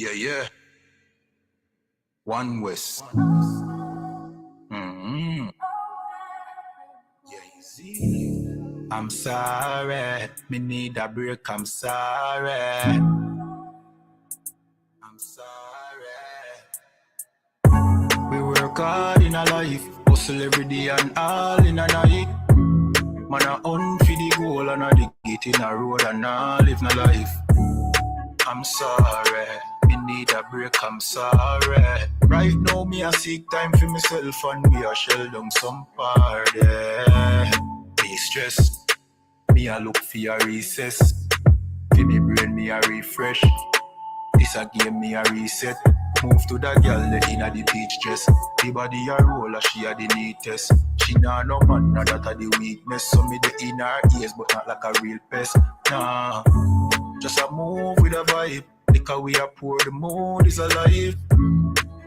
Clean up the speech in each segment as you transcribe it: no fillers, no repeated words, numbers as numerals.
Yeah. One West. I'm sorry, me need a break, I'm sorry. We work hard in a life, hustle every day and all in a night. Man a hunt for the goal and a dig it in a road and all live my life. I'm sorry, me need a break, I'm sorry. Right now me a seek time for myself and we a shell down some party. Be stressed, me a look for a recess. For me brain me a refresh. This a game me a reset. Move to that girl inna the beach dress. The body a roll as she a the neatest. She nah no man, nah that a the weakness. So me the in her ears but not like a real pest. Nah, just a move with a vibe. Because we a pour the mood is alive.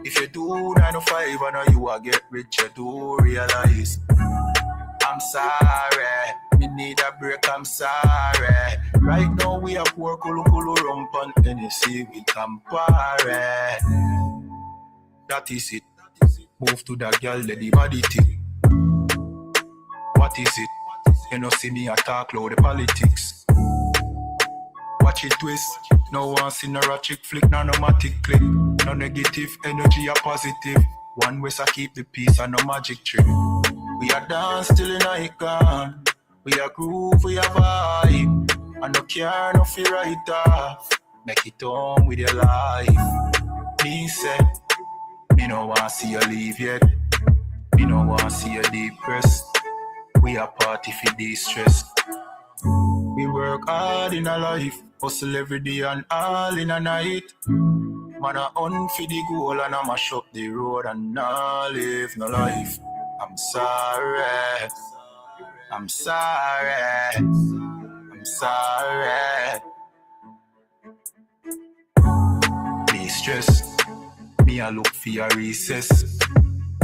If you do 9 to 5 I know you a get rich, you do realize. I'm sorry, me need a break, I'm sorry. Right now we are poor kulu rump and Tennessee we compare. That is it. Move to that girl, let the body tick. What is it? You know see me attack low the politics. Watch it twist. No one see no ratchet flick, no matic click. No negative energy or positive. One way I keep the peace and no magic trick. We are dance till in icon. We are groove, we are vibe. And no care, no fear right off. Make it on with your life. Me say, me no want see you leave yet. Me no want see you depressed. We are party for de-stress. We work hard in a life. Hustle every day and all in a night. Man a hunt for the goal and I mash up the road and I live no life. I'm sorry. I'm sorry. I'm sorry. Be stressed. Me a look for a recess.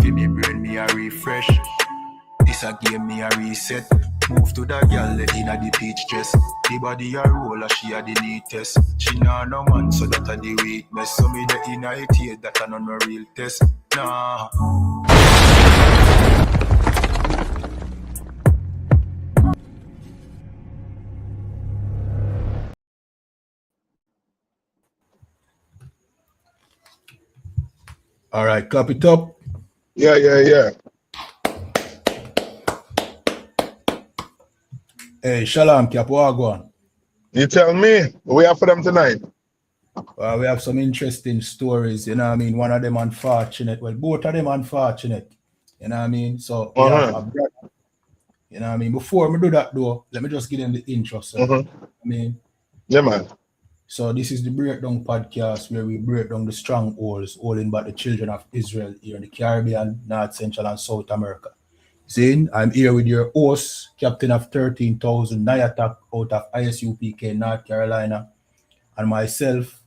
For me brain me a refresh. This a game me a reset. Move to that girl inna the beach dress. The body a roll as she a the neatest. She nah no man so that a the weakness. So me the inna it here that a no real test. Nah. All right, clap it up. Yeah. Hey, Shalom, Cap, what go on? You tell me, what we have for them tonight? We have some interesting stories, you know what I mean? One of them unfortunate. Well, both of them unfortunate, you know what I mean? So, we have a brother, you know what I mean? Before we do that, though, let me just give them the intro, sir. I mean, yeah, man. So, this is the Breakdown podcast where we break down the strongholds holding back the children of Israel here in the Caribbean, North, Central, and South America. See, I'm here with your host, Captain of 13,000 Nayatak out of ISUPK, North Carolina, and myself,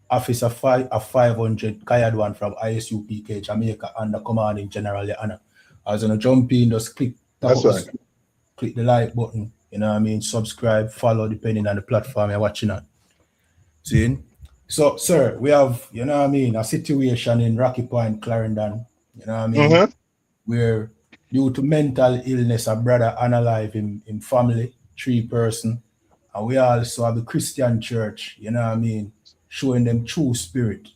Officer 500 Kayadwan from ISUPK, Jamaica, under commanding General Your Honor. I was gonna jump in, just click the like button, you know what I mean? Subscribe, follow, depending on the platform you're watching on. See? So, sir, we have, you know what I mean, a situation in Rocky Point, Clarendon, you know what I mean, where due to mental illness, a brother unalive in family, 3 person, and we also have the Christian church, you know what I mean, showing them true spirit,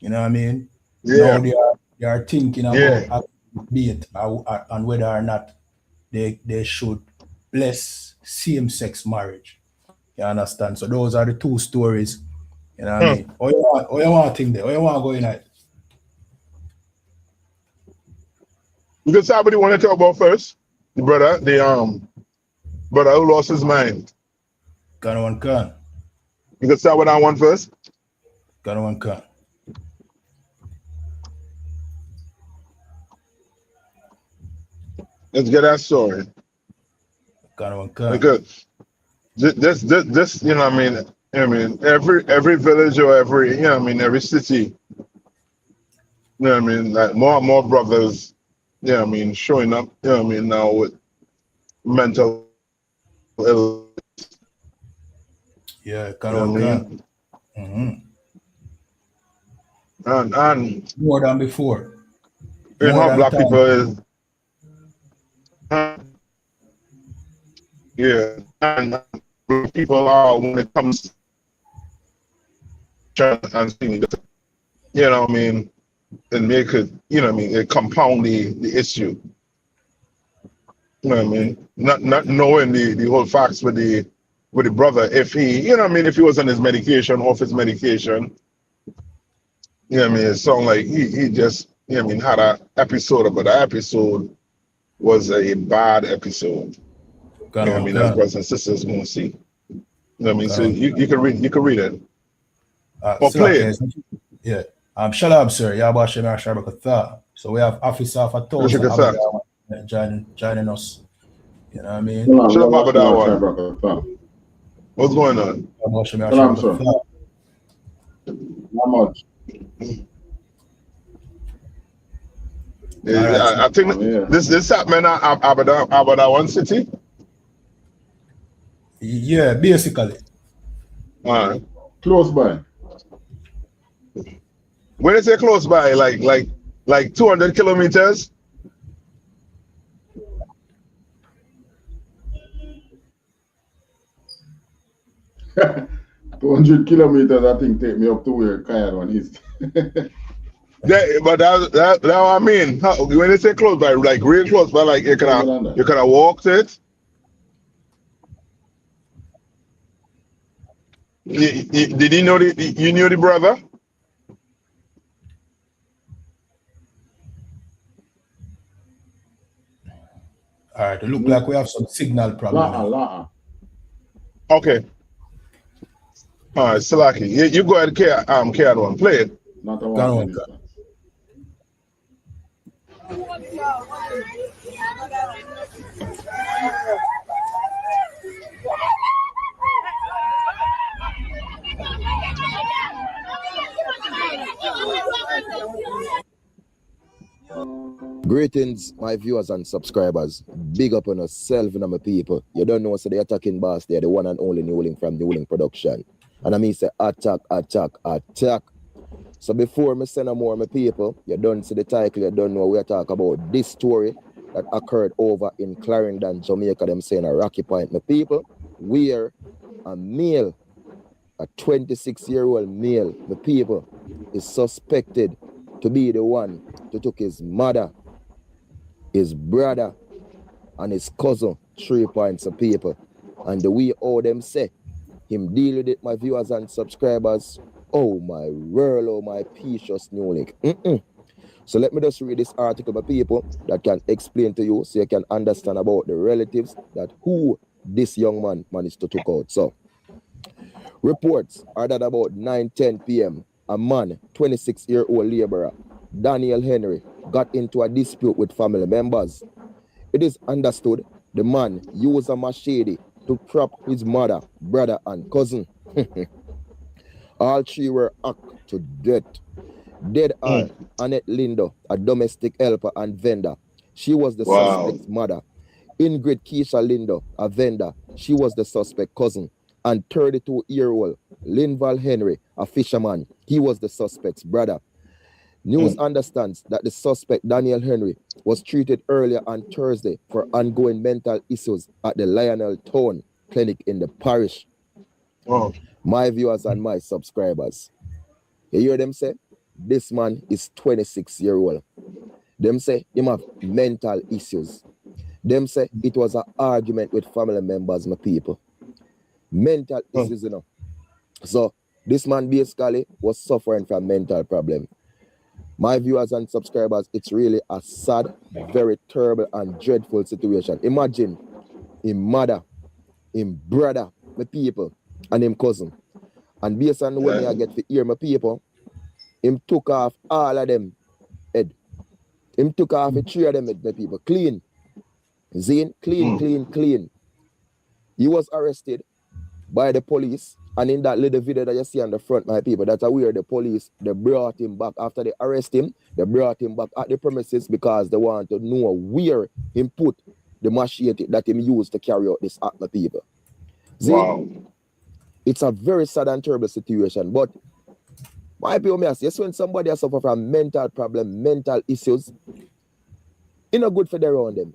you know what I mean. Yeah. Now they are thinking about debate and whether or not they should bless same-sex marriage. You understand? So those are the 2 stories. You know what I mean? Or you want to think there? Or you want to go in it? Because somebody want to talk about first, the brother, brother who lost his mind. Can. You can start with that one first. Can. Let's get that story. Can. Because this, you know what I mean, every village or every, you know what I mean, every city, you know what I mean, like more brothers, you know what I mean, showing up, you know what I mean, now with mental illness. Yeah, can. And more than before, you more know, than black people time. is yeah, and black people are when it comes to and things, you know what I mean, and make it, you know what I mean, it compound the issue. You know what I mean? Not knowing the whole facts with the brother, if he, you know what I mean, if he was on his medication, off his medication, you know what I mean, it sounded like he just, you know what I mean, had a episode, but the episode was a bad episode. You know what I mean, as brothers and sisters gonna see. You know what I mean? So you can read it. Or Still a play it. case. Yeah. Shalom, sir. Yabashim Ashabakatha. So we have Officer of a Wish you thousand could say. joining us. You know what I mean? Salam, Shut up about that Yabashim one. Ashabakatha. What's going on? Yabashim Salam, sir. Ashabakatha. Not much. Yeah, Alright, I think this happened about one city. Yeah, basically. All right. Close by. When they say close by, like 200 kilometers. 200 kilometers, I think, take me up to where Clarendon is. But that what I mean. When they say close by, like real close by, like you can walk it. Did you know you knew the brother? Alright, it look like we have some signal problem. Okay. All right, Salaki. You go ahead, carry one. Play it. Not a one. Greetings, my viewers and subscribers. Big up on yourself and my people. You don't know, so the attacking boss there, the one and only Newling from Newling Production. And I mean, say attack, attack, attack. So before me send more my people, you don't see the title, you don't know we are talking about this story that occurred over in Clarendon, Jamaica. Them saying a Rocky Point, my people, where a male, a 26-year-old male, my people, is suspected to be the one to took his mother, his brother, and his cousin 3 points of people. And the way all them say, him deal with it, my viewers and subscribers, oh my world, oh my precious new link. So let me just read this article, my people, that can explain to you so you can understand about the relatives that who this young man managed to took out. So, reports are that about 9:10 p.m., a man, 26-year-old laborer, Daniel Henry, got into a dispute with family members. It is understood the man used a machete to prop his mother, brother, and cousin. All three were hacked to death. Dead are Annette Lindo, a domestic helper and vendor. She was the suspect's mother. Ingrid Keisha Lindo, a vendor. She was the suspect cousin. And 32-year-old Linval Henry, a fisherman. He was the suspect's brother. News understands that the suspect, Daniel Henry, was treated earlier on Thursday for ongoing mental issues at the Lionel Town Clinic in the parish. My viewers and my subscribers, you hear them say, this man is 26-year-old. Them say him have mental issues. Them say it was an argument with family members, my people. Mental issues, you know. So this man basically was suffering from mental problem. My viewers and subscribers, it's really a sad, very terrible and dreadful situation. Imagine him mother, him brother, my people, and him cousin. And based on when I get to hear my people, him took off all of them head. Him took off the 3 of them head, my people. Clean. Zine, clean. He was arrested by the police. And in that little video that you see on the front, my people, that's where the police, they brought him back. After they arrest him, they brought him back at the premises because they want to know where he put the machete that he used to carry out this act, my people. See, it's a very sad and terrible situation. But My people, me ask, yes, when somebody has suffer from mental problem, mental issues, it's not good for them around them.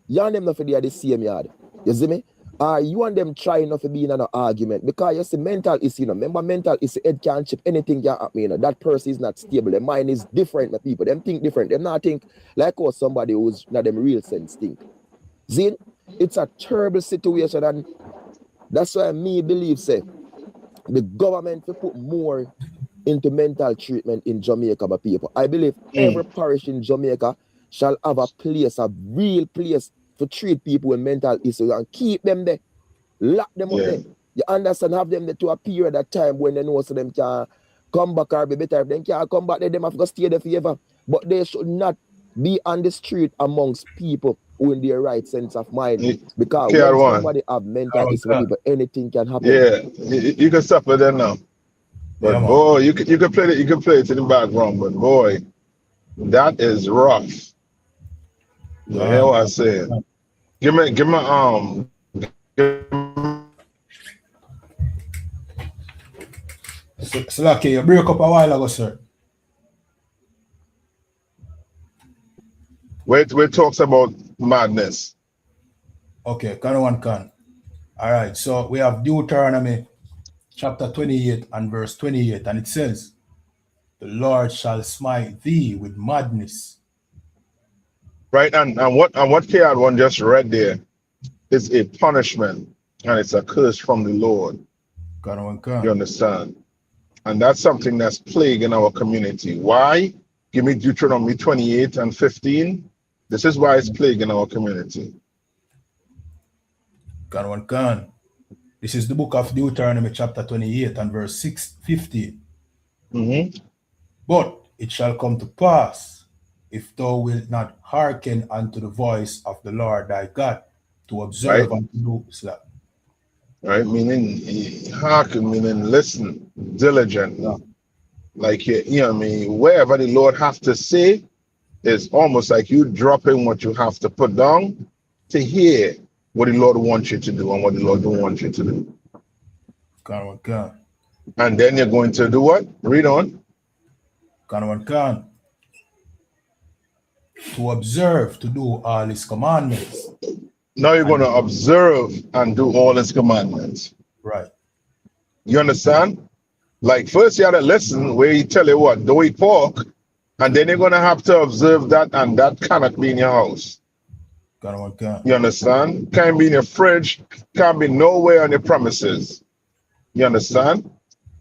You and them not for they are the same yard. You see me? You and them trying not to be in an argument because you see mental issue, you know. Remember, mental issue, head can't chip, anything can happen, you know. That person is not stable. Their mind is different, the people. Them think different. Them not think like how somebody who's not them real sense think. Zin, it's a terrible situation, and that's why me believe, say, the government will put more into mental treatment in Jamaica by people. I believe every parish in Jamaica shall have a place, a real place to treat people with mental issues and keep them there. Lock them up there. You understand? Have them there to a period of time when they know so them can come back or be better. If they can't come back, them have to stay there forever. But they should not be on the street amongst people who in their right sense of mind. Because when somebody have mental issues, anything can happen. Yeah, you can suffer there now. But Yeah, boy, you can play it. You can play it in the background. But boy, that is rough. You know what I'm saying? Give me Slacky, you break up a while ago, sir. where it talks about madness. Okay, can one can. All right, so we have Deuteronomy chapter 28 and verse 28, and it says, "The Lord shall smite thee with madness." Right, and what KR1 just read there is a punishment and it's a curse from the Lord. You understand? And that's something that's plaguing our community. Why? Give me Deuteronomy 28 and 15. This is why it's plaguing our community. This is the book of Deuteronomy chapter 28 and verse 15. But it shall come to pass, if thou wilt not hearken unto the voice of the Lord thy God, to observe and to do that. Right, meaning hearken, meaning listen, diligent. Yeah. Like you know what I mean, wherever the Lord has to say, it's almost like you dropping what you have to put down to hear what the Lord wants you to do and what the Lord don't want you to do. And then you're going to do what? Read on. To observe, to do all his commandments. Now you're going to observe and do all his commandments. Right. You understand? Like first you had to listen where he tell you what, don't eat pork, and then you're going to have to observe that, and that cannot be in your house. You understand? Can't be in your fridge, can't be nowhere on your premises. You understand?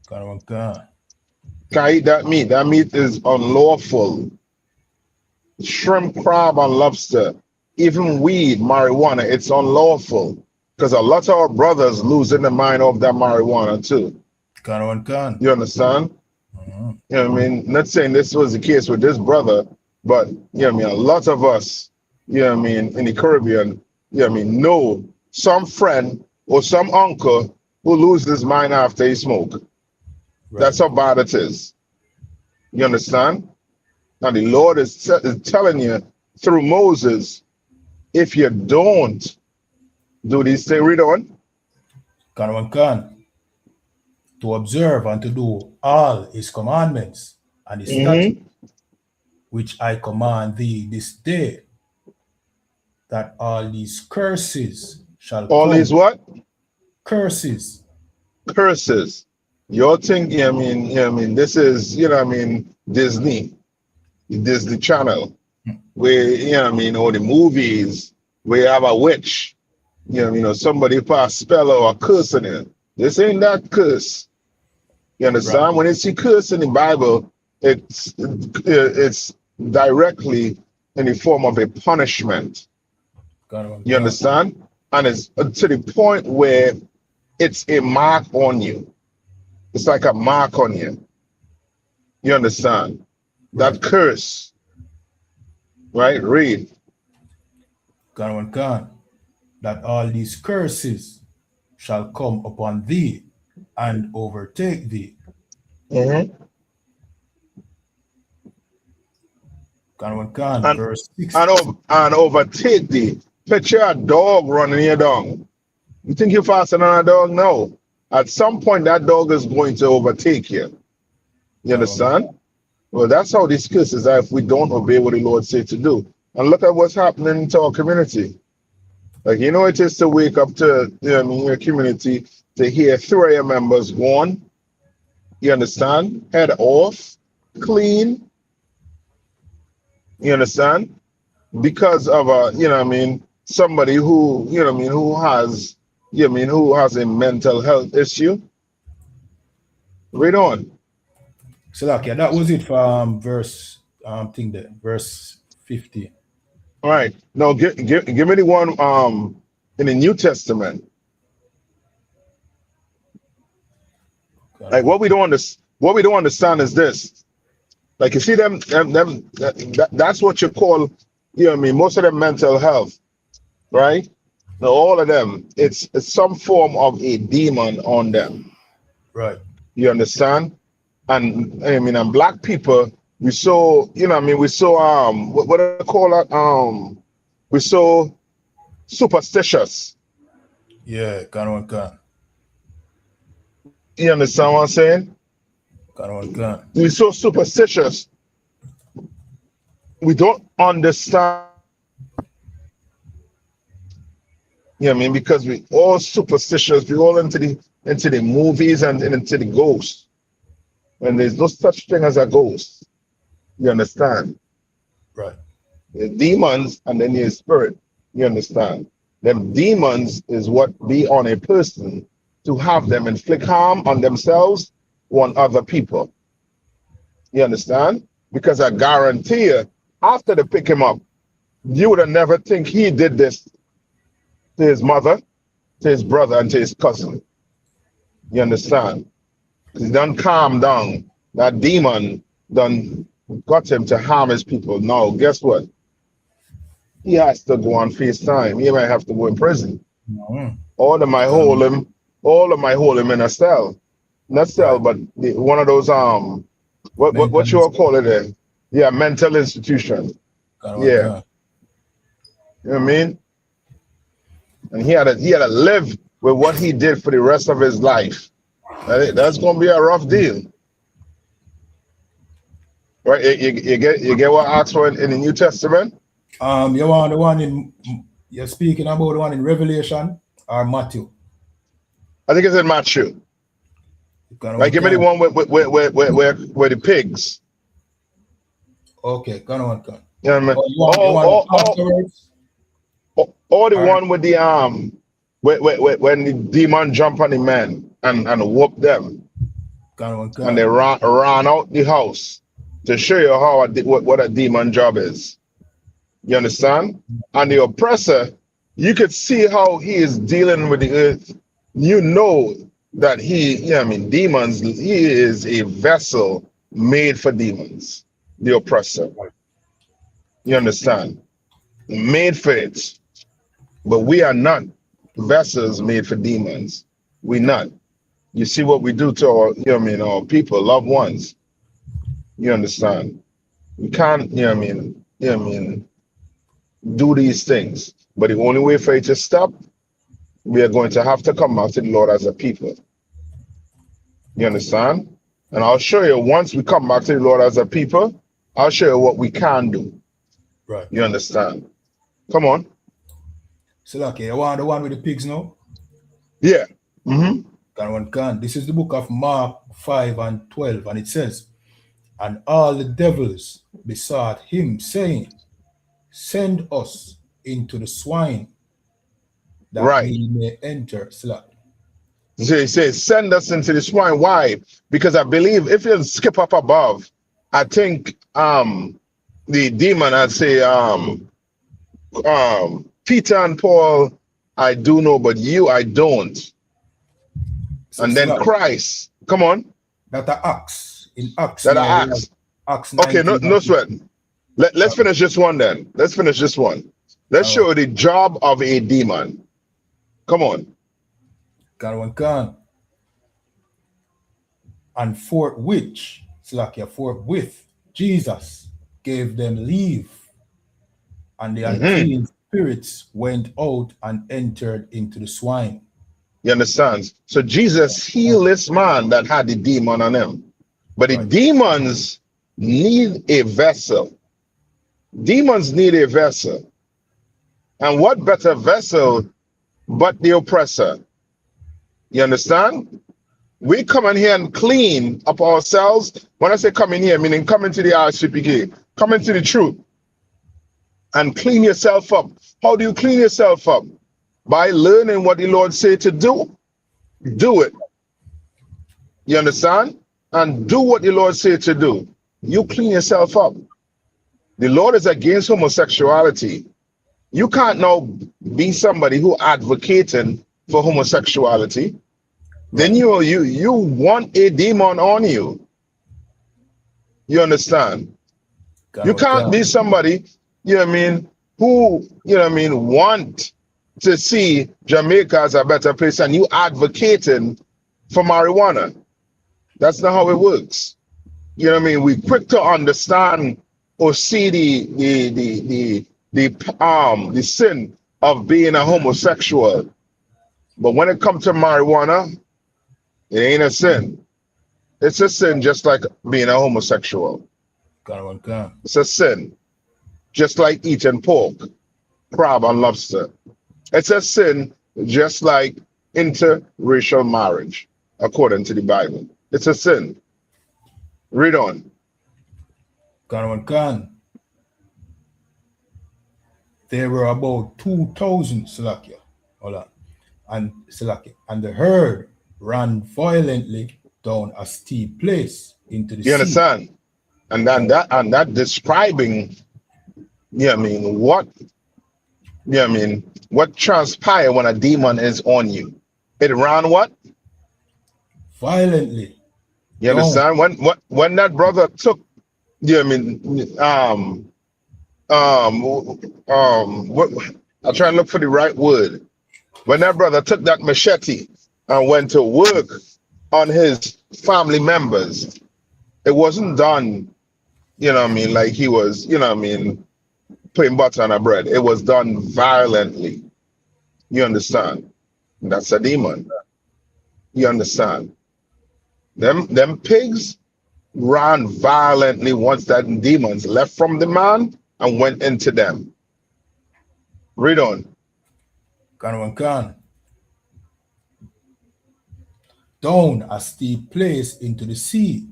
Can't eat that meat. That meat is unlawful. Shrimp, crab, and lobster, even weed, marijuana, it's unlawful. Because a lot of our brothers losing the mind of that marijuana too. You understand? You know what I mean? Not saying this was the case with this brother, but you know what I mean, a lot of us, you know what I mean, in the Caribbean, you know what I mean, know some friend or some uncle who loses his mind after he smoke. Right. That's how bad it is. You understand? Now the Lord is telling you through Moses, if you don't do these things, read on. To observe and to do all his commandments and his statutes, which I command thee this day, that all these curses shall all come. These what? Curses. Curses. You're thinking, I mean, you know what I mean, this is, you know what I mean, Disney Channel, where, you know what I mean, or the movies where you have a witch, you know what I mean, or somebody put a spell or a curse in it. This ain't that curse. You understand? Right. When you see curse in the Bible, it's directly in the form of a punishment. You understand? And it's to the point where it's a mark on you. It's like a mark on you. You understand? Right. That curse. Right? Read. That all these curses shall come upon thee and overtake thee. Verse 6. And overtake thee. Picture a dog running you down. You think you're faster than a dog? No. At some point, that dog is going to overtake you. You understand? Well, that's how these curses are if we don't obey what the Lord said to do. And look at what's happening to our community. Like, you know, it is to wake up to, your community to hear 3 of your members gone. You understand? Head off, clean. You understand? Because of somebody who, who has, who has a mental health issue. Read on. So that was it for verse verse 50. All right. Now give me the one in the New Testament. Like what we don't understand is this. Like you see that's what you call, most of them mental health, right? Now all of them, it's some form of a demon on them. Right. You understand? And and black people, we saw, we saw what do they call that? We saw superstitious. Yeah, can. You understand what I'm saying? Can. We're so superstitious. We don't understand. Because we all superstitious. We all into the movies and into the ghosts. And there's no such thing as a ghost. You understand? Right. There's demons and then there's spirit. You understand? Them demons is what be on a person to have them inflict harm on themselves or on other people. You understand? Because I guarantee you, after they pick him up, you would have never think he did this to his mother, to his brother, and to his cousin. You understand? He done calmed down. That demon done got him to harm his people. Now, guess what? He has to go on FaceTime. He might have to go in prison. Mm-hmm. All of my hold him in a cell. Not cell, but one of those what you all call it there? Yeah, mental institution. Yeah. You know what I mean? And he had to live with what he did for the rest of his life. That's gonna be a rough deal. Right? You get what I asked for in the New Testament? You want the one you're speaking about the one in Revelation or Matthew? I think it's in Matthew. Like give me the one where the pigs. Okay, come on. You know what I mean? Or the one with the when the demon jump on the man and whoop them. And they ran out the house to show you how what a demon job is. You understand? And the oppressor, you could see how he is dealing with the earth. You know that demons, he is a vessel made for demons, the oppressor. You understand? Made for it. But we are not vessels made for demons. We're not. You see what we do to our, our people, loved ones. You understand? We can't, do these things. But the only way for it to stop, we are going to have to come back to the Lord as a people. You understand? And I'll show you, once we come back to the Lord as a people, I'll show you what we can do. Right. You understand? Come on. So, okay, you want the one with the pigs now? Yeah. Mm-hmm. This is the book of Mark 5:12, and it says, and all the devils besought him, saying, send us into the swine, that we may enter. So he says, send us into the swine. Why? Because I believe if you skip up above, I think the demon, I'd say, Peter and Paul, I do know, but you, I don't. So and then Christ, come on. That are Acts. In Acts. That are Acts. Acts 19, okay, no sweat. Let's finish this one then. Let's finish this one. Let's show the job of a demon. Come on. And forthwith, Jesus gave them leave, and the unclean spirits went out and entered into the swine. You understand? So Jesus healed this man that had the demon on him. But the Right. demons need a vessel. Demons need a vessel. And what better vessel but the oppressor? You understand? We come in here and clean up ourselves. When I say come in here, meaning come into the RCPK, come into the truth and clean yourself up. How do you clean yourself up? By learning what the Lord say to do. Do it. You understand? And do what the Lord say to do. You clean yourself up. The Lord is against homosexuality. You can't now be somebody who advocating for homosexuality. Then you want a demon on you. You understand? You can't be somebody, you know what I mean, who, you know what I mean, want to see Jamaica as a better place and you advocating for marijuana. That's not how it works. You know what I mean? We quick to understand or see the sin of being a homosexual. But when it comes to marijuana, it ain't a sin. It's a sin just like being a homosexual. It's a sin. Just like eating pork, crab, and lobster. It's a sin just like interracial marriage, according to the Bible. It's a sin. Read on. There were about 2,000 Salakia. Hold on. And Salakia. And the herd ran violently down a steep place into the sea. You understand? And then that describing, you know what I mean, what, you know what I mean, what transpires when a demon is on you. It ran what? Violently. You understand? When that brother took, you know what I mean, what, I'll try and look for the right word. When that brother took that machete and went to work on his family members, it wasn't done, you know what I mean, like he was, you know what I mean, putting butter on a bread. It was done violently. You understand? That's a demon. You understand? Them pigs ran violently once that demons left from the man and went into them. Read on. Down a steep place into the sea.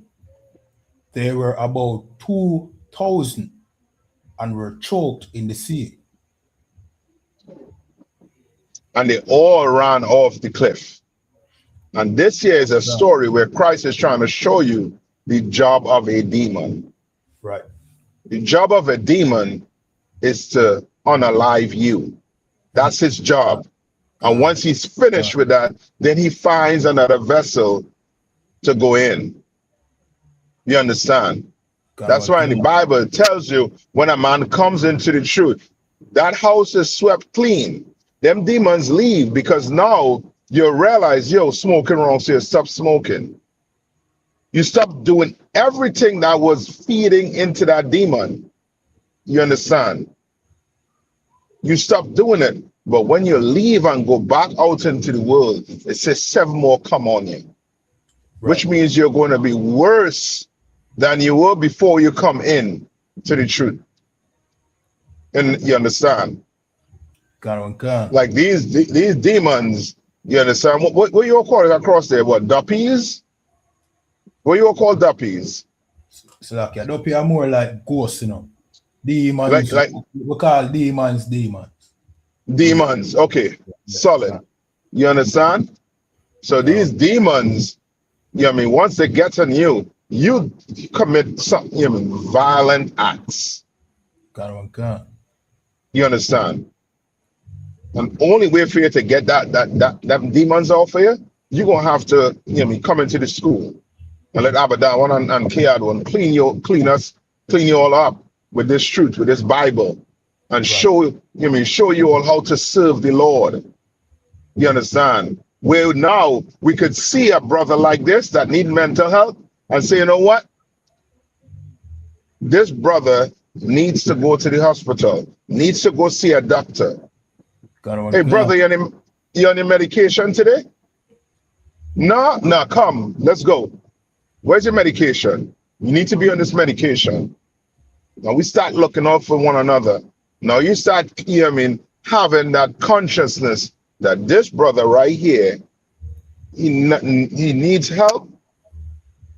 There were about 2,000 and were choked in the sea. And they all ran off the cliff. And this here is a story where Christ is trying to show you the job of a demon. Right. The job of a demon is to unalive you. That's his job. And once he's finished with that, then he finds another vessel to go in. You understand? That's why in the Bible it tells you when a man comes into the truth, that house is swept clean. Them demons leave because now you realize, yo, smoking wrong, so you stop smoking. You stop doing everything that was feeding into that demon. You understand? You stop doing it. But when you leave and go back out into the world, it says 7 more come on you. Right. Which means you're going to be worse than you were before you come in to the truth. And you understand? Like these demons, you understand? What you all call it across there? What, duppies? What you all call duppies? So like duppy are more like ghosts, you know. Demons, like we call demons. Demons, okay, solid. You understand? So these demons, you know what I mean, once they get on you, you commit some, you know, violent acts. You understand? And only way for you to get that demons off of you, you're gonna have to, you know, come into the school and let Abadan and Kiadwan clean you all up with this truth, with this Bible, and show you all how to serve the Lord. You understand? Where now we could see a brother like this that need mental health and say, you know what? This brother needs to go to the hospital, needs to go see a doctor. Hey, brother, you on your medication today? No, come, let's go. Where's your medication? You need to be on this medication. Now we start looking out for one another. Now you start, you know what I mean, having that consciousness that this brother right here, he needs help,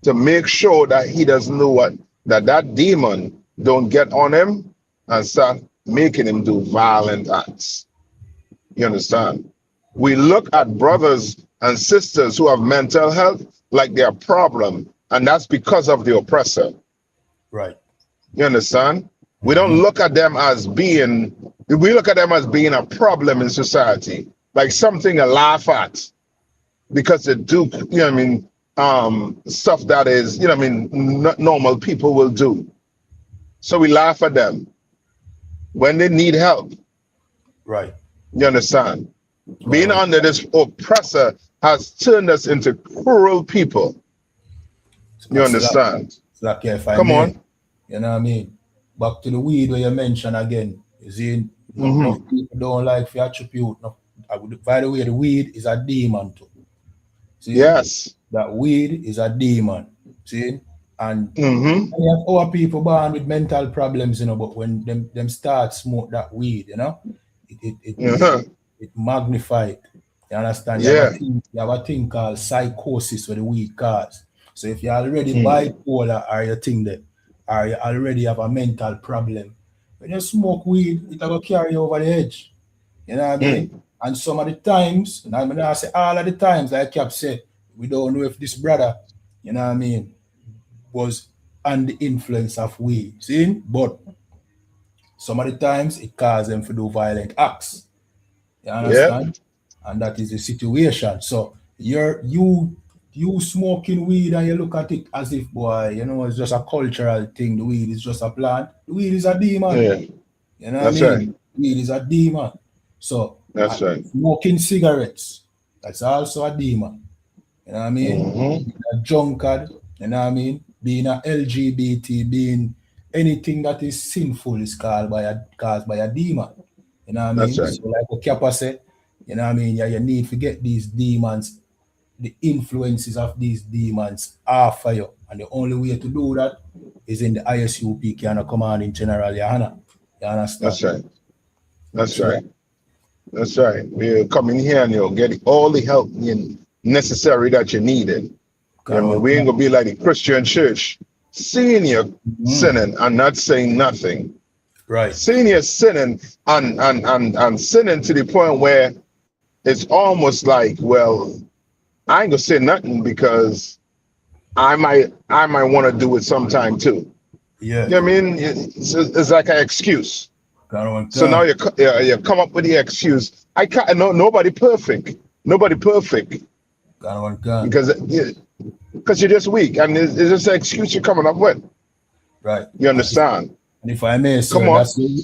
to make sure that he doesn't know what, that demon don't get on him and start making him do violent acts. You understand? We look at brothers and sisters who have mental health like they're a problem, and that's because of the oppressor. Right. You understand? We don't look at them as being, we look at them as being a problem in society, like something to laugh at, because they do, you know what I mean, stuff that is, you know what I mean, not normal people will do. So we laugh at them when they need help. Right. You understand? Being under this oppressor has turned us into cruel people. You understand? Like, if I Come may, on. you know what I mean? Back to the weed where you mentioned again. You see, most people don't like to attribute. No, by the way, the weed is a demon too. See? Yes. That weed is a demon. See? And Mm-hmm. we have our people born with mental problems, you know, but when them start smoke that weed, you know, it magnifies it. You understand? Yeah. You have a thing called psychosis where the weed cause. So if you're already bipolar or you think that, or you already have a mental problem, when you smoke weed, it will carry you over the edge. You know what I mean? And some of the times, and I'm not say all of the times, like Cap said, we don't know if this brother, you know what I mean, was under the influence of weed. See? But some of the times it causes them to do violent acts. You understand? Yeah. And that is the situation. So you smoking weed and you look at it as if, boy, you know, it's just a cultural thing. The weed is just a plant. The weed is a demon. Yeah. You know what I mean? Right. Weed is a demon. So that's right. Smoking cigarettes, that's also a demon. You know what I mean? Being a drunkard, you know what I mean? Being a LGBT, being anything that is sinful is caused by a demon. You know what I mean? That's right. So like what Kappa said, you know what I mean? Yeah, you need to get these demons, the influences of these demons off of you. And the only way to do that is in the ISUP kind of command in general, you understand? That's right. That's right. That's right. You come in here and you'll get all the help necessary that you needed. And we ain't gonna be like the Christian church, seeing you sinning and not saying nothing. Right. Seeing you sinning and sinning to the point where it's almost like, well, I ain't gonna say nothing because I might want to do it sometime too. Yeah. You know what I mean? It's like an excuse. So now you come up with the excuse. I can't. No, nobody perfect. Nobody perfect. Because you're just weak, and it's just an excuse you're coming up with. Right. You understand? And if I may, sir,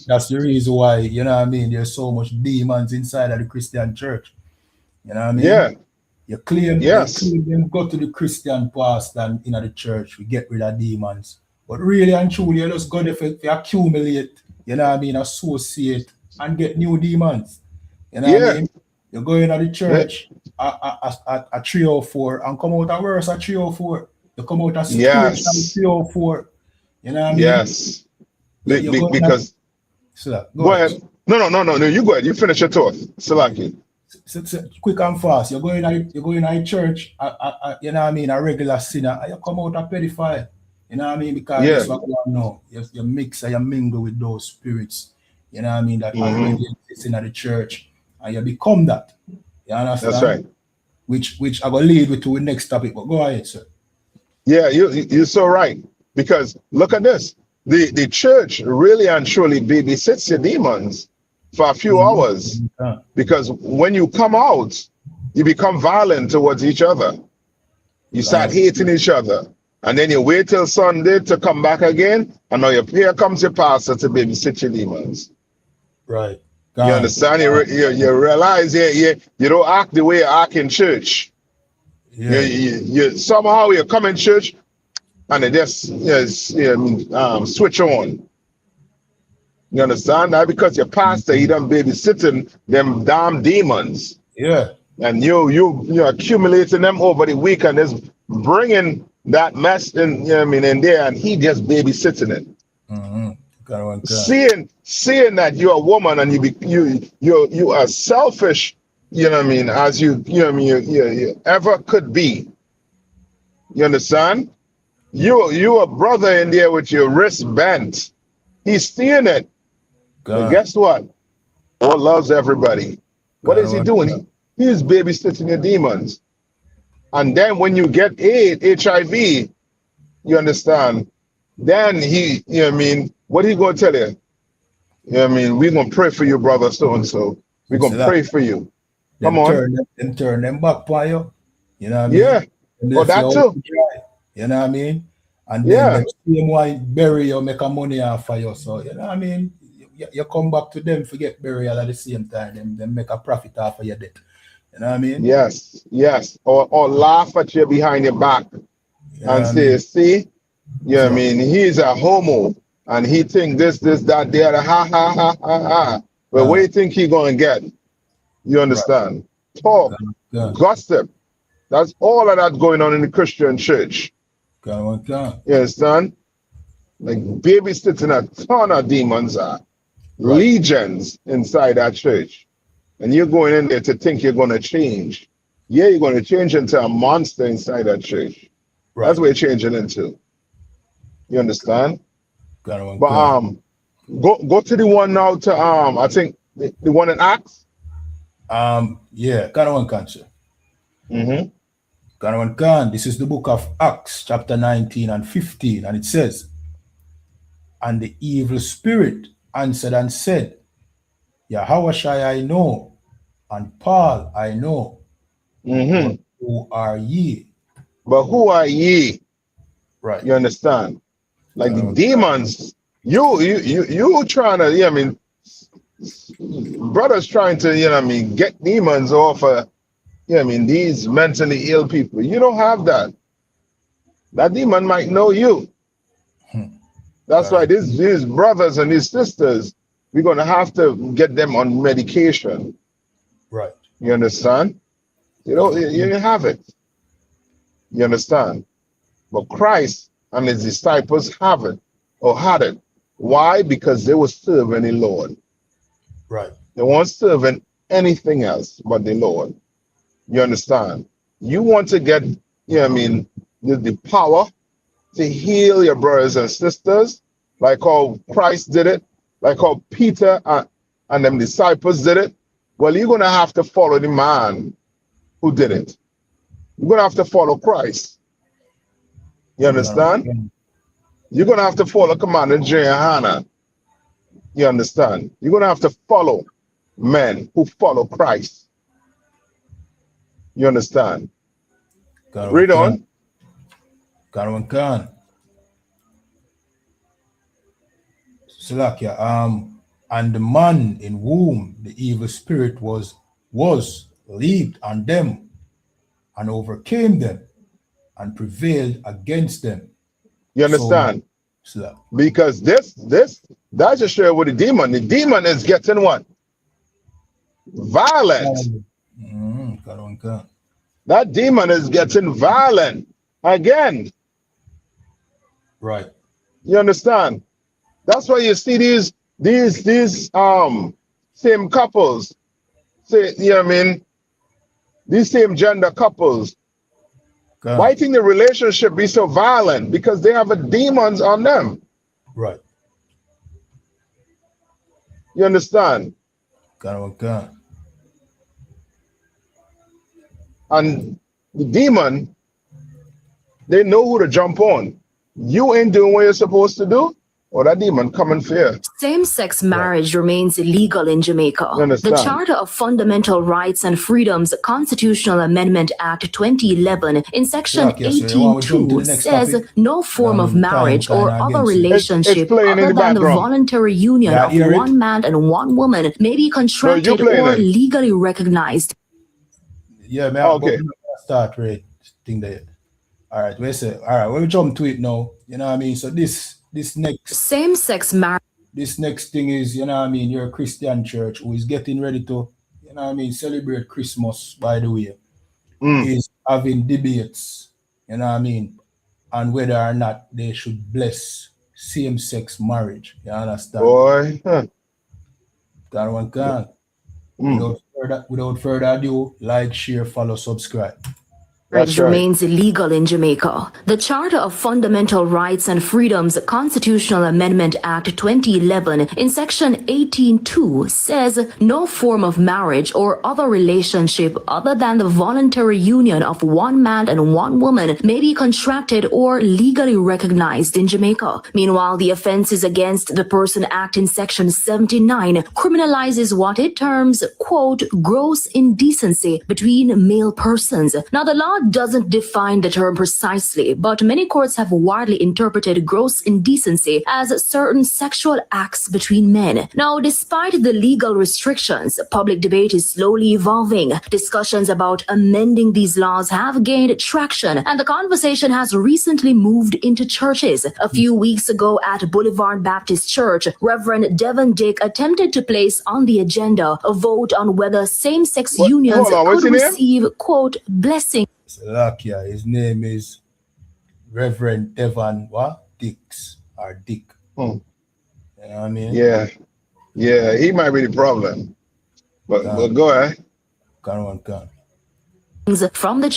that's the reason why, you know what I mean, there's so much demons inside of the Christian church. You know what I mean? Yeah. You claim them go to the Christian pastor and in the church, we get rid of demons. But really and truly, you just go there to accumulate, you know what I mean, associate and get new demons. You know what I mean? You go into the church at 304 and come out a worse at 304. You come out a situation at 304. You know what I mean? Yes. Because go ahead. No, you go ahead. You finish your thought. Salaki. Quick and fast. You're going to church, you know what I mean, a regular sinner, and you come out a pedophile. You know what I mean? Because that's what you know. You mix and you mingle with those spirits, you know what I mean, that already exist in the church, and you become that. You understand? That's right. Which I will lead with to the next topic, but go ahead, sir. Yeah, you're so right. Because look at this. The church really and truly babysits your demons for a few hours. Because when you come out, you become violent towards each other. You start hating each other. And then you wait till Sunday to come back again. And now here comes your pastor to babysit your demons. Right. You understand? You realize you don't act the way you act in church. Yeah. You somehow you come in church and it just switch on. You understand? That because your pastor, he done babysitting them damn demons. Yeah. And you're accumulating them over the week and just bringing that mess in, in there, and he just babysitting it. Seeing that you're a woman and you are selfish, as you ever could be. You understand? You a brother in there with your wrist bent. He's seeing it. But guess what? God loves everybody. What is he doing? He's babysitting your demons. And then when you get AIDS, HIV, you understand? Then he, what he gonna tell you? We're gonna pray for you, brother so and so. We're gonna pray for you. Come on. Turn them back for you. You know what I mean? Yeah. Well, that too. You know what I mean? And then the same one bury you, make a money off for you. So you know what I mean? You come back to them, forget burial at the same time, then make a profit off of your debt. You know what I mean? Yes. Or laugh at you behind your back and say, see, he's a homo and he think this, that, the other, ha, ha, ha, ha, ha. But what do you think he gonna get? You understand? Talk, gossip. That's all of that going on in the Christian church. You understand? Like babysitting a ton of demons are. Legions inside that church. And you're going in there to think you're going to change. Yeah, you're going to change into a monster inside that church. That's what you're changing into. You understand? But go to the one now to I think the one in Acts. Yeah, Kanawan Cancer. Kanawan Khan, this is the book of Acts, chapter 19 and 15, and it says, and the evil spirit answered and said, Yahushua I know, and Paul I know. But who are ye? But who are ye? Right. You understand? Like the demons, you trying to, brothers trying to, get demons off of, these mentally ill people. You don't have that. That demon might know you. That's why these brothers and these sisters, we're going to have to get them on medication. Right. You understand? You didn't have it. You understand? But Christ and his disciples have it or had it. Why? Because they were serving the Lord. Right. They weren't serving anything else but the Lord. You understand? You want to get, the power to heal your brothers and sisters, like how Christ did it, like how Peter and them disciples did it. Well, you're going to have to follow the man who did it. You're going to have to follow Christ. You understand? You're going to have to follow Commander Jehanna. You understand? You're going to have to follow men who follow Christ. You understand? Read on. Khan. Salakia, and the man in whom the evil spirit was leaped on them and overcame them and prevailed against them. You understand? So, because that's just share with the demon. The demon is getting what? Violent. That demon is getting violent again. Right. You understand? That's why you see these same couples, these same gender couples. Why do you think the relationship be so violent? Because they have demons on them. Right. You understand? And the demon, they know who to jump on. You ain't doing what you're supposed to do, or that demon come and fear. Same-sex marriage remains illegal in Jamaica. The Charter of Fundamental Rights and Freedoms Constitutional Amendment Act 2011 in Section 18.2 says no form of marriage or other relationship other than the voluntary union of one man and one woman may be contracted or legally recognized. Yeah, man. Okay. Start right thing there. All right, we jump to it now. You know what I mean? So this next same-sex marriage. This next thing is, you know what I mean, you're a Christian church who is getting ready to, you know what I mean, celebrate Christmas, by the way. Is having debates, you know what I mean, and whether or not they should bless same-sex marriage. You understand? Boy. Huh. Without further ado, like, share, follow, subscribe. Marriage remains illegal in Jamaica. The Charter of Fundamental Rights and Freedoms Constitutional Amendment Act 2011 in Section 18.2 says no form of marriage or other relationship other than the voluntary union of one man and one woman may be contracted or legally recognized in Jamaica. Meanwhile, the Offences Against the Person Act in Section 79 criminalizes what it terms, quote, gross indecency between male persons. Now, the law doesn't define the term precisely, but many courts have widely interpreted gross indecency as certain sexual acts between men. Now, despite the legal restrictions, public debate is slowly evolving. Discussions about amending these laws have gained traction, and the conversation has recently moved into churches. A few weeks ago at Boulevard Baptist Church, Reverend Devon Dick attempted to place on the agenda a vote on whether same-sex unions could receive, quote, blessing. Salakia, his name is Reverend Devon Dix or Dick. You know what I mean? Yeah, he might be the problem. But go ahead. From the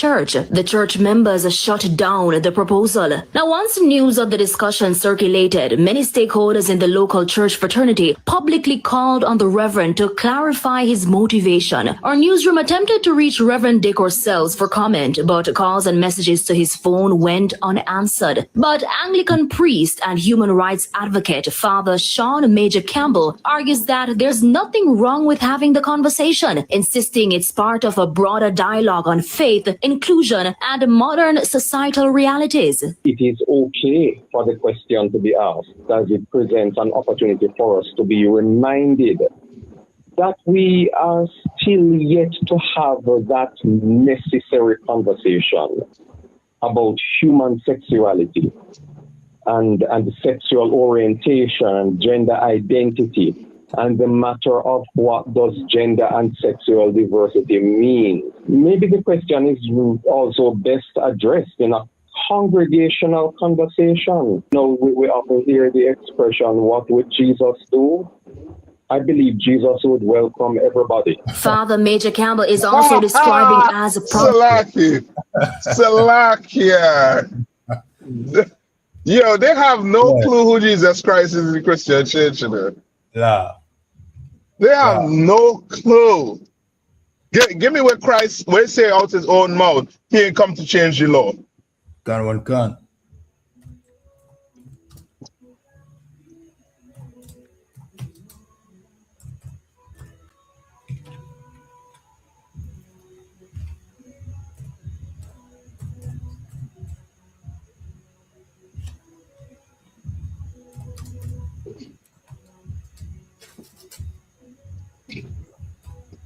church members shut down the proposal. Now, once news of the discussion circulated, many stakeholders in the local church fraternity publicly called on the Reverend to clarify his motivation. Our newsroom attempted to reach Reverend Dick ourselves for comment, but calls and messages to his phone went unanswered. But Anglican priest and human rights advocate Father Sean Major Campbell argues that there's nothing wrong with having the conversation, insisting it's part of a broader dialogue on faith, inclusion, and modern societal realities. It is okay for the question to be asked, as it presents an opportunity for us to be reminded that we are still yet to have that necessary conversation about human sexuality and sexual orientation and gender identity, and the matter of what does gender and sexual diversity mean. Maybe the question is also best addressed in a congregational conversation. We often hear the expression, what would Jesus do? I believe Jesus would welcome everybody. Father Major Campbell is also describing as a prophet. Salakia. Yo, they have no clue who Jesus Christ is in the Christian church. They have no clue. Give me what Christ, where he say out his own mouth, he ain't come to change the law. Can.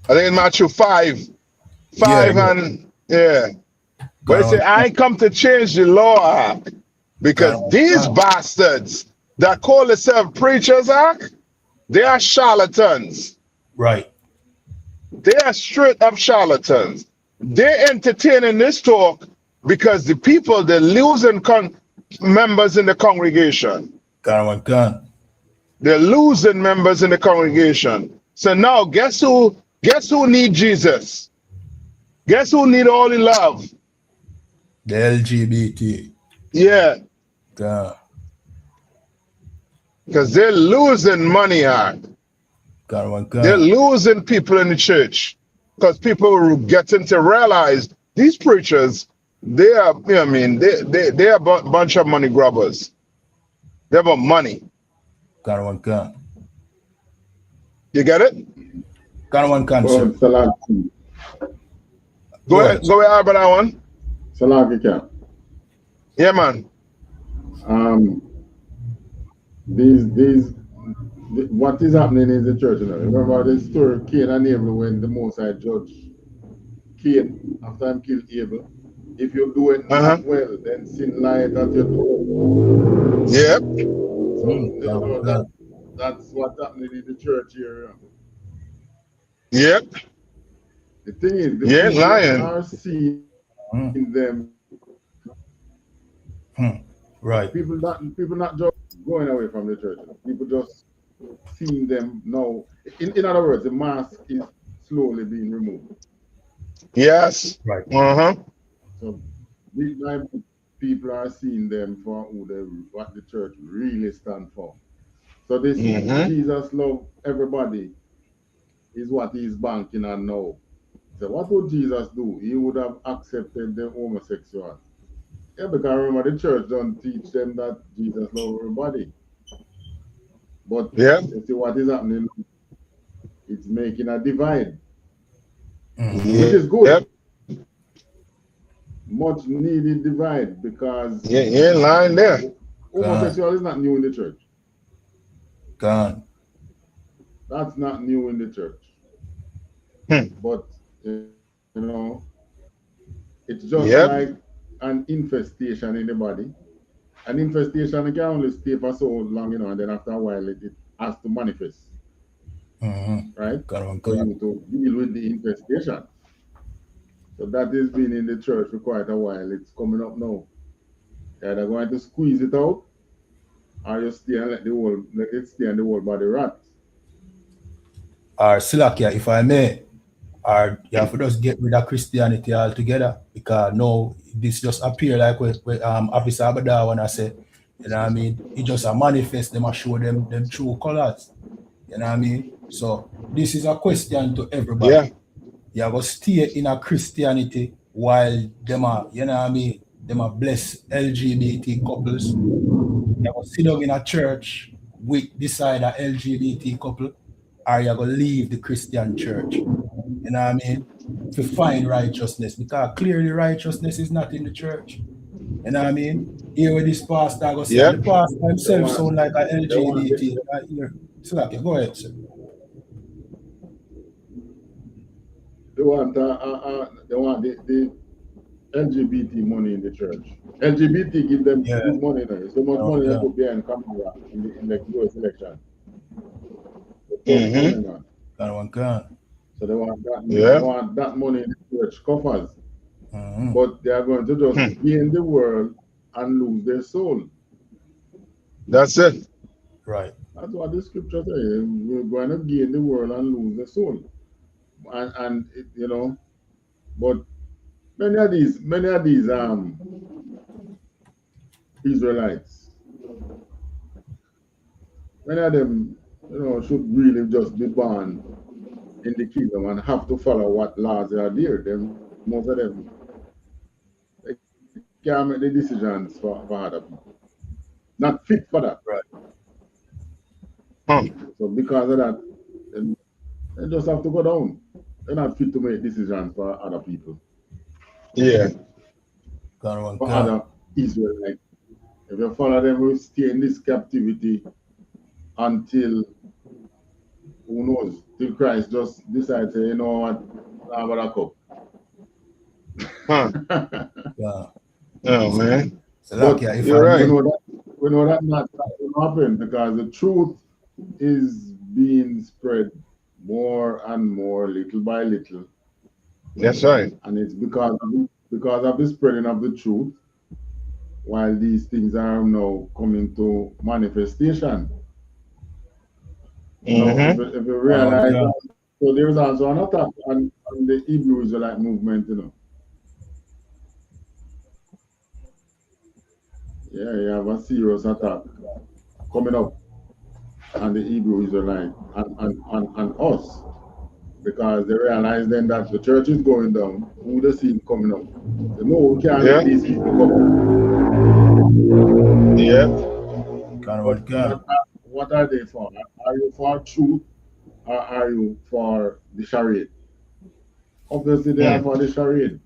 I think in Matthew 5 and but he say, I ain't come to change the law, because these bastards that call themselves preachers, they are charlatans. Right. They are straight up charlatans. They're entertaining this talk because the people, they're losing members in the congregation. They're losing members in the congregation. So now guess who need Jesus? Guess who need all the love? The LGBT. Yeah. Because they're losing money. They're losing people in the church. Because people are getting to realize these preachers, they are, they are a bunch of money grabbers. They're about money. You get it? Go ahead, Albert, that one. Salaki. Yeah, man. What is happening in the church now? Remember the story of Cain and Abel when the Most High judge Cain after him killed Abel. If you're doing not well, then sin lieth at your door. Yep. So that's what's happening in the church here. Yep. The thing is, the people lying. are seeing them Right. People not just going away from the church. People just seeing them now. In other words, the mask is slowly being removed. Yes. Right. So people are seeing them for what the church really stand for. So this Jesus love everybody is what he's banking on now. So what would Jesus do? He would have accepted the homosexual. Yeah, because remember the church don't teach them that Jesus love everybody. But you see what is happening? It's making a divide, which is good. Much needed divide because you're in line there. Homosexual is not new in the church. Gone. That's not new in the church. But you know, it's just like an infestation in the body. An infestation can only stay for so long, and then after a while it has to manifest. Right? For you to deal with the infestation. So that has been in the church for quite a while. It's coming up now. Either going to squeeze it out, or you stay and let it stay in the whole body rot. Or Silakia, if I may, or you have to just get rid of Christianity altogether, because no, this just appear like what Officer Abada when I say, you know what I mean? It just a manifest them and show them true colors. You know what I mean? So this is a question to everybody. Yeah. You have to stay in a Christianity while them are, you know what I mean? Them are blessed LGBT couples. You have to sit down in a church with decide a LGBT couple, or you have to leave the Christian church. You know what I mean? To find righteousness, because clearly righteousness is not in the church. You know what I mean? Here with this pastor, I go say, the pastor himself sound like an LGBT. So, go ahead, sir. They want the LGBT money in the church. LGBT give them good money now. So much money they put behind camera in the US election. So they want that. They want that money in the church coffers. But they are going to just gain the world and lose their soul. That's it. Right. That's what the scripture says. We're going to gain the world and lose the soul. And you know, but many of these Israelites, many of them, you know, should really just be born in the kingdom and have to follow what laws are there. Then most of them they can't make the decisions for other people. Not fit for that. Right. So because of that, they just have to go down. They're not fit to make decisions for other people. Yeah. For other Israelites. If you follow them, we'll stay in this captivity until, who knows, till Christ just decides, you know what, I'm going to come. Oh, man. But you're right. We know that not will happen because the truth is being spread more and more, little by little. That's right. And it's because of the spreading of the truth, while these things are now coming to manifestation. If you realize that, so there's also an attack on the Hebrew Israelite movement, you know. Yeah, you have a serious attack coming up on the Hebrew Israelite and us. Because they realize then that the church is going down, who they see coming up. They know we can't let these people come up. What are they for? Are you for truth or are you for the charade? Obviously they are for the charade.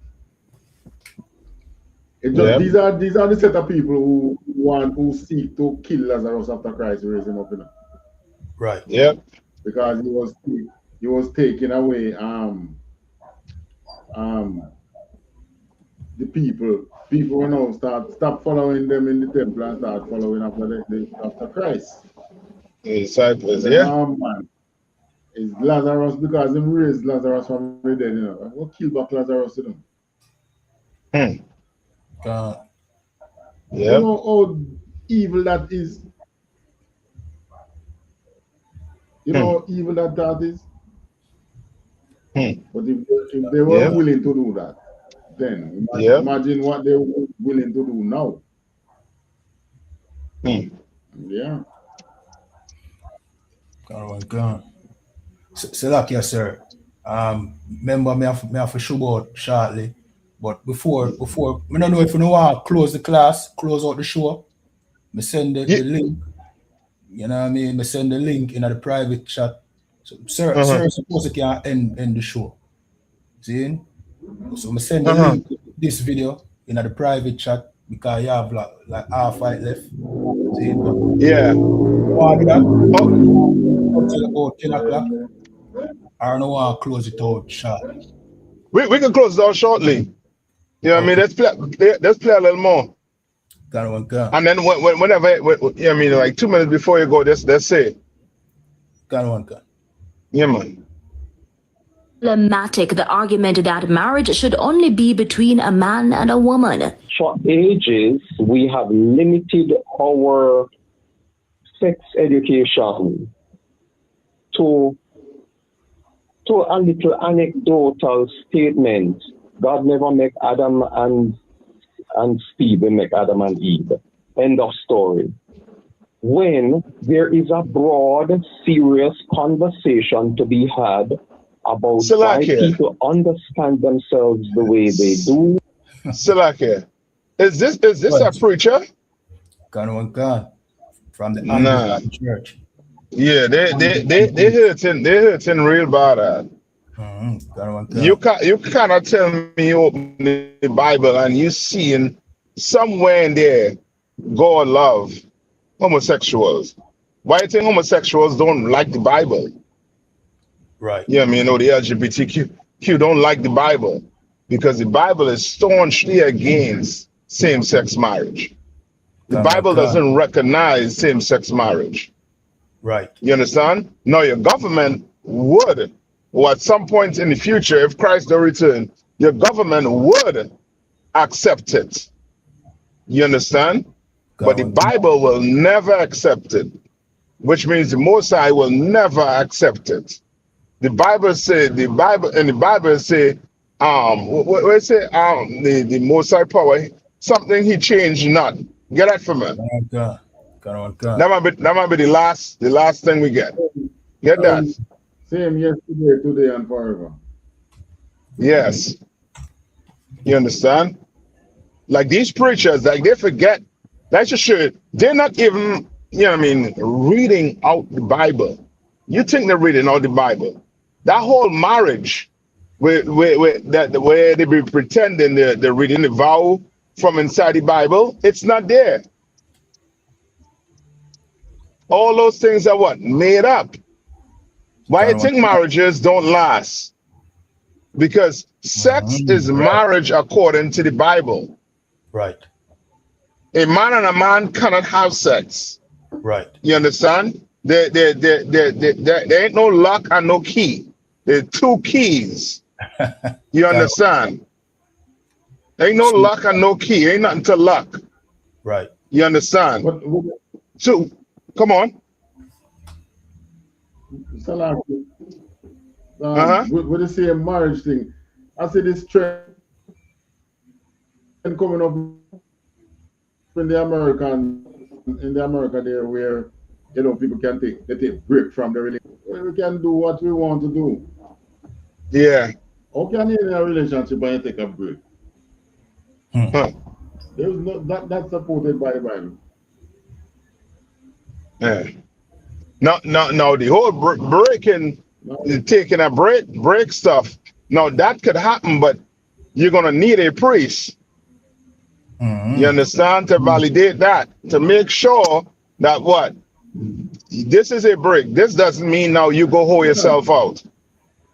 These are the set of people who seek to kill Lazarus after Christ raised him up, you know. Right. Yep. Because he was taking away the people will now stop following them in the temple and start following after Christ. The disciples, man, is Lazarus because him raised Lazarus from the dead, you know. What kill back Lazarus, you know? You know how evil that is. You know how evil that is. But if they were willing to do that, then imagine what they were willing to do now. Yeah. Gone. Salakia, sir. Remember me have to show out shortly. But before, I don't know if you want to close the class, close out the show. Me send the link. You know what I mean? Me send the link in the private chat. So, sir, suppose you can end the show. See? So me send the link to this video in the private chat because you have like half fight left. See? Why do that? Until about 10 o'clock. I don't want to close it out shortly. We can close it out shortly. You know what I mean? Let's play a little more. And then whenever, I mean, like 2 minutes before you go, let's say. Yeah, man. Problematic the argument that marriage should only be between a man and a woman. For ages, we have limited our sex education to a little anecdotal statement. God never make Adam and Steve, they make Adam and Eve. End of story. When there is a broad, serious conversation to be had about why people understand themselves the way they do. Salakia, is this a preacher? God. From the Anglican Church. Yeah, they hurting real bad. You cannot tell me you open the Bible and you seeing somewhere in there God love homosexuals. Why you think homosexuals don't like the Bible? Right. Yeah, I mean, the LGBTQ don't like the Bible because the Bible is staunchly against same-sex marriage. The Bible doesn't recognize same-sex marriage. Right. You understand? Now your government would, or at some point in the future, if Christ don't return, your government would accept it. You understand? But the Bible will never accept it, which means the Most High will never accept it. The Bible say, the Bible say, what say, the Most High power, something he changed not. Get that from me. That might be the last thing we get. Get that. Same yesterday, today, and forever. Yes. You understand? Like these preachers, like they forget. That's just sure they're not even, you know what I mean, reading out the Bible. You think they're reading out the Bible. That whole marriage where they be pretending they're reading the vow from inside the Bible, it's not there. All those things are what? Made up. Why you think marriages don't last? Because sex is marriage according to the Bible. Right. A man and a man cannot have sex. Right. You understand? There ain't no lock and no key. There are two keys. You understand? Ain't no lock and no key. Ain't nothing to lock. Right. You understand? So, come on. With the same marriage thing, I see this trend coming up in the America there where people can take break from the relationship. We can do what we want to do. Yeah. How can you in a relationship and you take a break? There's no that's supported by the Bible. Yeah. No, the whole breaking, taking a break stuff. Now that could happen, but you're gonna need a priest. You understand? To validate that, to make sure that what? This is a break. This doesn't mean now you go hold yourself out.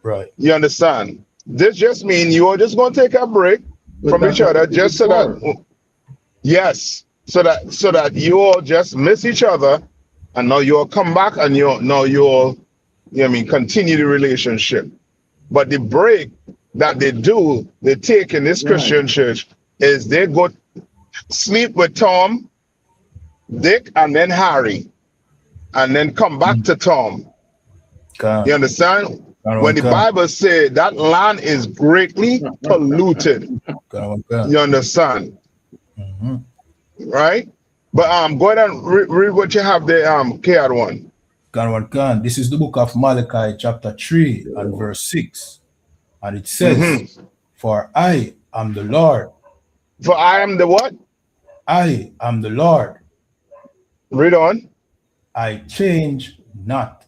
Right. You understand? This just means you are just gonna take a break from each other, just so that so that you all just miss each other, and now you'll come back and you'll continue the relationship. But the break that they take in this Christian church is they go sleep with Tom, Dick, and then Harry, and then come back to Tom. You understand? When the Bible says that land is greatly polluted. You understand? Right? But go ahead and read what you have there, KR1. This is the book of Malachi, chapter 3 and verse 6. And it says, For I am the Lord. For I am the what? I am the Lord. Read on. I change not.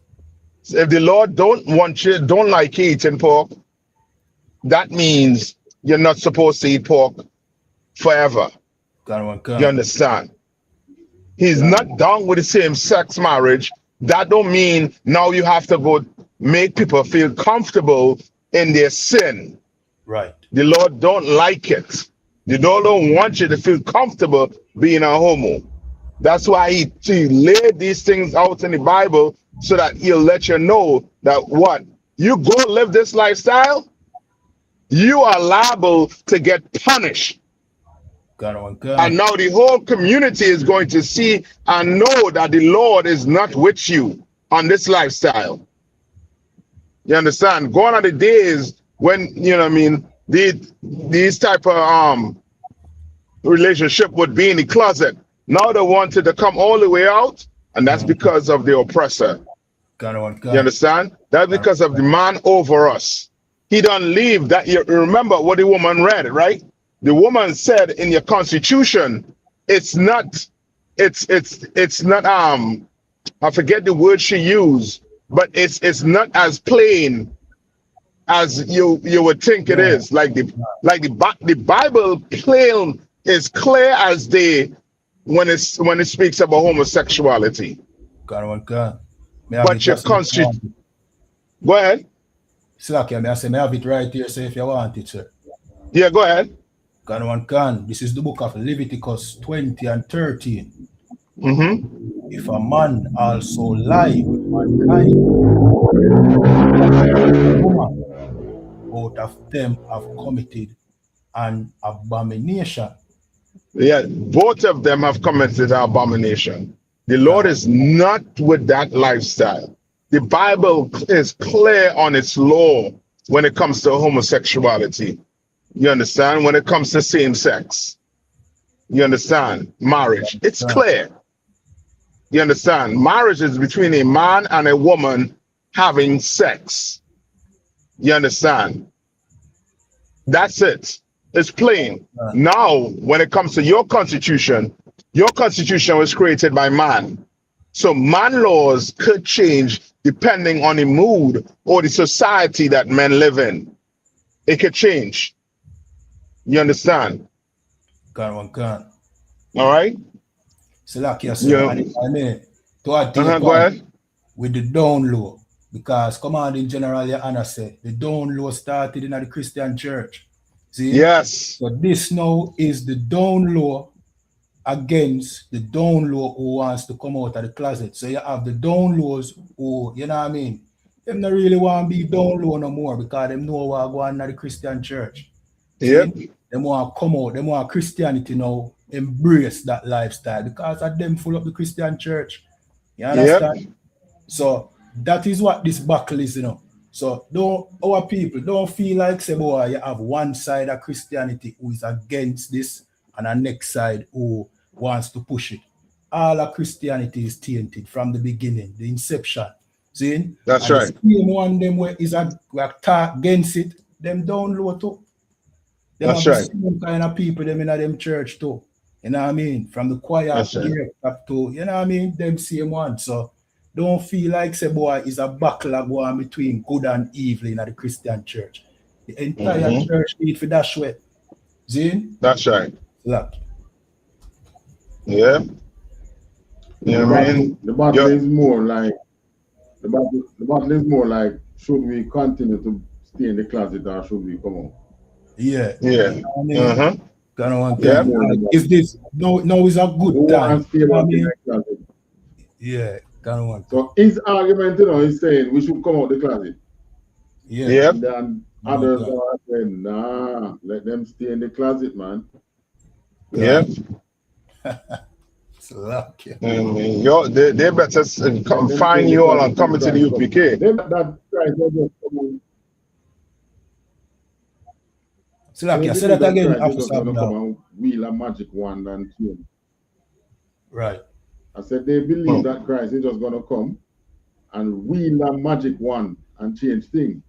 So if the Lord don't like you eating pork, that means you're not supposed to eat pork forever. You understand? He's not done with the same-sex marriage. That don't mean now you have to go make people feel comfortable in their sin. Right. The Lord don't like it. The Lord don't want you to feel comfortable being a homo. That's why he laid these things out in the Bible so that he'll let you know that what? You go live this lifestyle, you are liable to get punished. And now the whole community is going to see and know that the Lord is not with you on this lifestyle. You understand? Gone are the days when, you know what I mean, these type of relationship would be in the closet. Now they wanted to come all the way out, and that's because of the oppressor. You understand? That's because of the man over us. He don't leave that. You remember what the woman read, right? The woman said in your constitution, it's not, I forget the word she used, but it's not as plain as you would think it is. Like the Bible plain is clear as day when it speaks about homosexuality. But your constitution. Go ahead. I have it right here, so if you want it, sir. Yeah, go ahead. This is the book of Leviticus 20 and 13. If a man also lie with mankind, both of them have committed an abomination. Yeah, both of them have committed an abomination. The Lord is not with that lifestyle. The Bible is clear on its law when it comes to homosexuality. You understand? When it comes to same sex. You understand? Marriage. It's clear. You understand? Marriage is between a man and a woman having sex. You understand? That's it. It's plain. Now, when it comes to your constitution was created by man. So man laws could change depending on the mood or the society that men live in. It could change. You understand? All right? So like you said, I mean, to add to go ahead. With the down low, because commanding general Anna said the down low started in the Christian church. See? Yes. So this now is the down low against the down low who wants to come out of the closet. So you have the down lows who, you know what I mean? Them not really want to be down low no more because them know what going on in the Christian church. Yep. They want to come out, they want Christianity now embrace that lifestyle because of them full up the Christian church. You understand? Yep. So that is what this battle is, you know. So our people don't feel like say, boy, you have one side of Christianity who is against this and a next side who wants to push it. All of Christianity is tainted from the beginning, the inception. See? That's and right. The same one them where is against it, them down low too. That's right. The same kind of people them in them church too. You know what I mean? From the choir up to, you know what I mean? Them same one. So don't feel like say boy is a battle going on between good and evil in the Christian church. The entire church need for that way. See? That's right. Look. Yeah. You know what I mean? The battle is more like the battle is more like should we continue to stay in the closet or should we come out? Yeah. Yeah. You know what I mean? Kind of one thing. Is this no is a good time? You know what I mean? Yeah. Kind of one. So his argument, you know, is saying we should come out the closet. Yeah. Yep. And then others are saying, nah, let them stay in the closet, man. Yep. Lucky. They better come find you all and come into the UPK. That Christ just come. So like I said that again, Christ is just gonna come and wheel a magic wand and change. Right. I said they believe that Christ is just gonna come and wheel a magic wand and change things.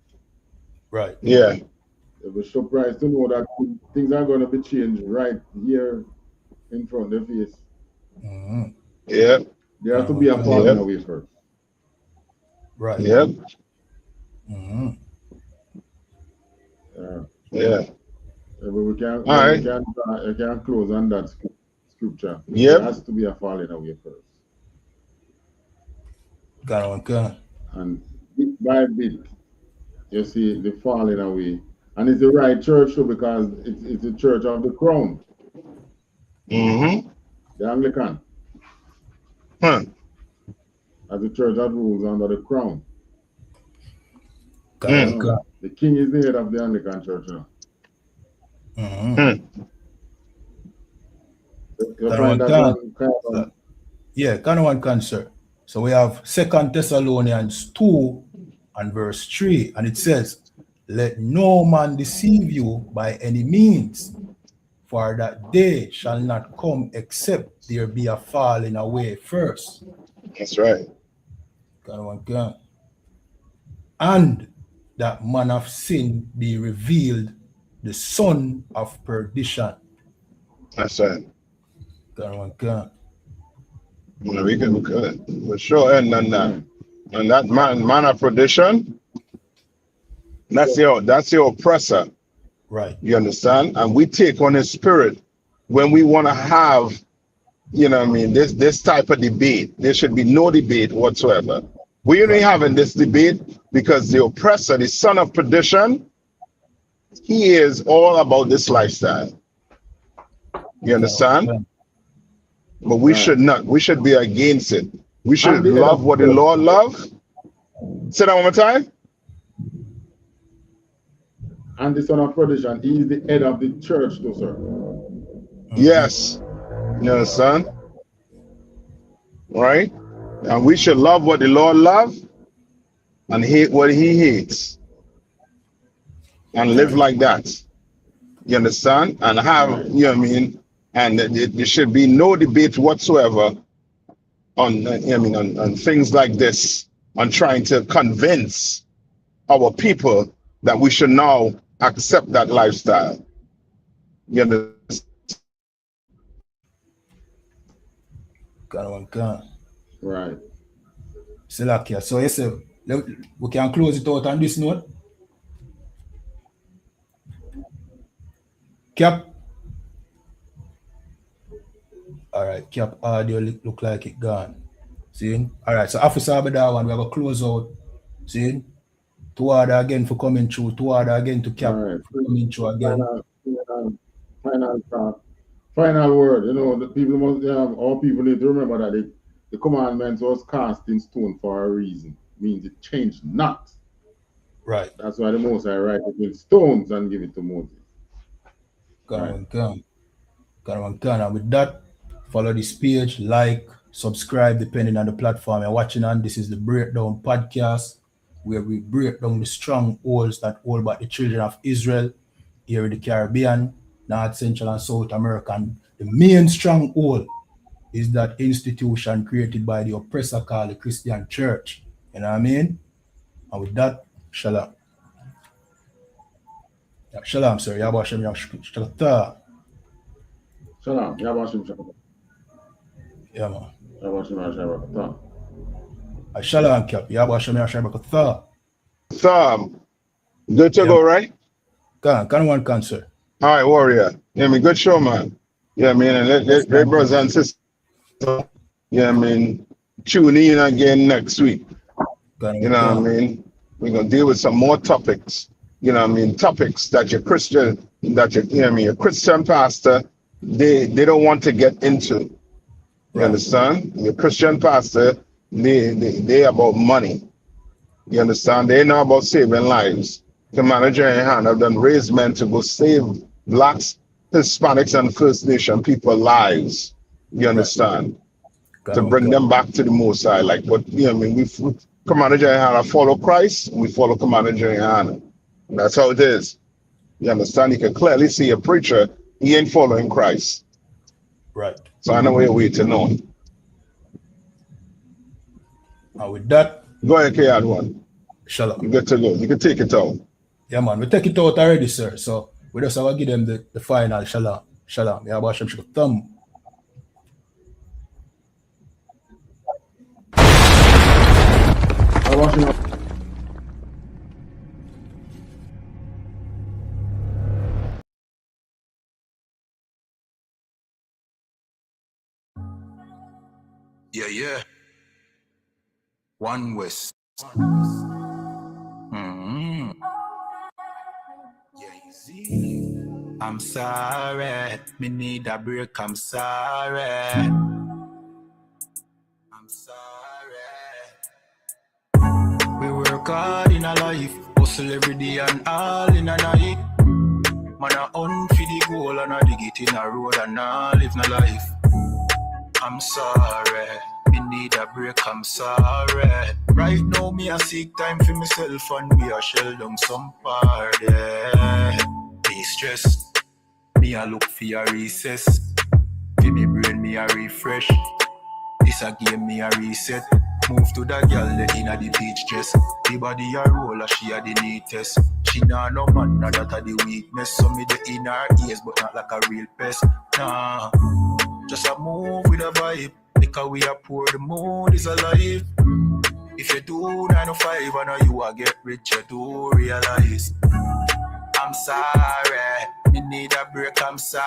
Right. Yeah. They were surprised to know that things are gonna be changed right here in front of their face. Mm-hmm. Yeah. There has to be a falling away first. Right. Yep. Mm-hmm. Yeah. But we can't close on that scripture. Yep. There has to be a falling away first. And bit by bit, you see the falling away. And it's the right church too, because it's the church of the crown. Mm-hmm. The Anglican. As the church that rules under the crown. The king is the head of the Anglican church now. Yeah, kind of one concern. So we have 2 Thessalonians 2 and verse 3, and it says, "Let no man deceive you by any means, for that day shall not come except there be a falling away first." That's right. And that man of sin be revealed, the son of perdition. That's right. We could. For sure. And that man of perdition, that's the oppressor. Right. You understand? And we take on his spirit when we want to have, this type of debate. There should be no debate whatsoever. We're only having this debate because the oppressor, the son of perdition, he is all about this lifestyle. You understand? But we should not. We should be against it. We should love what the Lord loves. Say that one more time. And the son of perdition, he is the head of the church too, sir. Yes. You understand? Right? And we should love what the Lord loves and hate what he hates. And live like that. You understand? And have, and there should be no debate whatsoever on things like this, on trying to convince our people that we should now accept that lifestyle. You understand? Right. Salakia. So yes, we can close it out on this note. Cap. All right, Cap audio look like it gone. See? All right, so after that one, we have a close out. See? To order again for coming through. To order again to Cap for coming through again. Final word. The people must have. All people need to remember that the commandments was cast in stone for a reason. Means it changed not. Right. That's why the Most High write it with stones and give it to Moses. And with that, follow this page, like, subscribe, depending on the platform you're watching on. This is the Breakdown Podcast, where we break down the strongholds that hold back the children of Israel here in the Caribbean, North, Central, and South America. And the main stronghold is that institution created by the oppressor called the Christian Church. You know what I mean? And with that, shalom. Shalom, sir. Yabashem Yashkata. Shalom. Yabashem Yashkata. Yeah, man. Yabashem Yashkata. Shalom, Cap. Yabashem Yashkata. Good to go, right? Can one concert. All right, warrior. Good show, man. And let brothers and sisters, tune in again next week. We're gonna deal with some more topics. Topics that your Christian pastor, they don't want to get into. You understand? Your Christian pastor, they about money. You understand? They know about saving lives. The manager in hand have done raise men to go save blacks, Hispanics, and First Nation people lives. You understand? To bring them back to the Most High. Like, but you know, I mean, we Commander Johanna follow Christ, we follow Commander Johanna. That's how it is. You understand? You can clearly see a preacher, he ain't following Christ. Right. So I know where we to know. And with that, go ahead, K1. Shalom. You good to go. You can take it out. Yeah, man. We take it out already, sir. So we just have to give them the final. Shalom. Shalom. Yeah, Bashem Thumb. Yeah. One West. I'm sorry, me need a break, I'm sorry. I'm sorry. We work hard in a life, hustle every day and all in a night. Man a hunt for the goal and a dig it in a road and all live my life. I'm sorry, me need a break, I'm sorry. Right now me a seek time for myself and me a shell down some party. Be stressed. Me a look for a recess. For me brain me a refresh. This a game me a reset. Move to the girl in a the beach dress. The body a roller, she a the neatest. She nah no man, nah that a the weakness. So me the in her ears, but not like a real pest. Nah, just a move with a vibe. Like a we a pour, the mood is alive. If you do 9 to 5 and you a get rich, you do realize. I'm sorry, me need a break, I'm sorry.